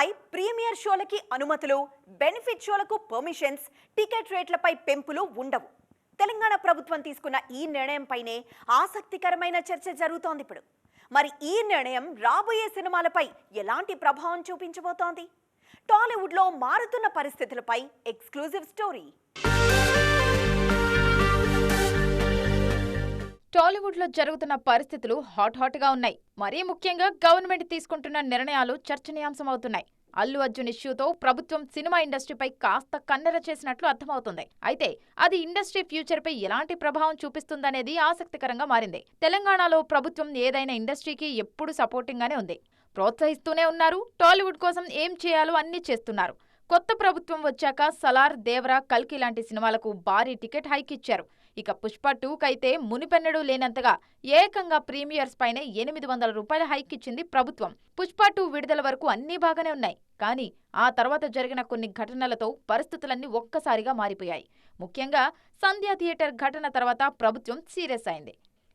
ఇకపై ప్రీమియర్ షోలకి అనుమతులు, benefit షోలకు permissions, ticket రేట్లపై పెంపులు ఉండవు. తెలంగాణ ప్రభుత్వం తీసుకున్న ఈ నిర్ణయంపైనే ఆసక్తికరమైన చర్చ జరుగుతోంది ఇప్పుడు. మరి ఈ నిర్ణయం రాబోయే సినిమాలపై ఎలాంటి ప్రభావం చూపించబోతోంది? టాలీవుడ్లో మారుతున్న పరిస్థితులపై ఎక్స్క్లూజివ్ స్టోరీ. టాలీవుడ్ లో జరుగుతున్న పరిస్థితులు హాట్ గా ఉన్నాయి. మరీ ముఖ్యంగా గవర్నమెంట్ తీసుకుంటున్న నిర్ణయాలు చర్చనీయాంశమవుతున్నాయి. అల్లు అర్జున్ ఇష్యూతో ప్రభుత్వం సినిమా ఇండస్ట్రీపై కాస్త కన్నెర చేసినట్లు అర్థమవుతుంది. అయితే అది ఇండస్ట్రీ ఫ్యూచర్ పై ఎలాంటి ప్రభావం చూపిస్తుందనేది ఆసక్తికరంగా మారింది. తెలంగాణలో ప్రభుత్వం ఏదైనా ఇండస్ట్రీకి ఎప్పుడు సపోర్టింగ్ గానే ఉంది, ప్రోత్సహిస్తూనే ఉన్నారు. టాలీవుడ్ కోసం ఏం చేయాలో అన్ని చేస్తున్నారు. కొత్త ప్రభుత్వం వచ్చాక సలార్, దేవరా, కల్కి లాంటి సినిమాలకు భారీ టికెట్ హైక్ ఇచ్చారు. ఇక పుష్ప 2కైతే మునిపెన్నడూ లేనంతగా ఏకంగా ప్రీమియర్స్ పైనే 800 రూపాయల హైక్ ఇచ్చింది ప్రభుత్వం. పుష్ప 2 విడుదల వరకు అన్నీ బాగానే ఉన్నాయి. కానీ ఆ తర్వాత జరిగిన కొన్ని ఘటనలతో పరిస్థితులన్నీ ఒక్కసారిగా మారిపోయాయి. ముఖ్యంగా సంధ్యా థియేటర్ ఘటన తర్వాత ప్రభుత్వం సీరియస్ అయింది.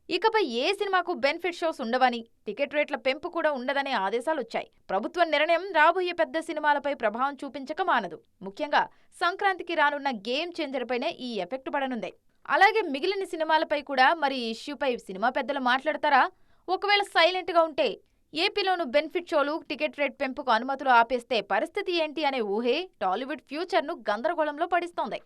ఇకపై ఏ సినిమాకు బెనిఫిట్ షోస్ ఉండవని, టికెట్ రేట్ల పెంపు కూడా ఉండదనే ఆదేశాలు వచ్చాయి. ప్రభుత్వ నిర్ణయం రాబోయే పెద్ద సినిమాలపై ప్రభావం చూపించక మానదు. ముఖ్యంగా సంక్రాంతికి రానున్న గేమ్ చేంజర్ పైనే ఈ ఎఫెక్ట్ పడనుంది. అలాగే మిగిలిన సినిమాలపై కూడా మరి ఈ ఇష్యూపై సినిమా పెద్దలు మాట్లాడతారా? ఒకవేళ సైలెంట్ గా ఉంటే ఏపీలోను బెనిఫిట్ షోలు, టికెట్ రేట్ పెంపుకు అనుమతులు ఆపేస్తే పరిస్థితి ఏంటి అనే ఊహే టాలీవుడ్ ఫ్యూచర్ ను గందరగోళంలో పడిస్తోంది.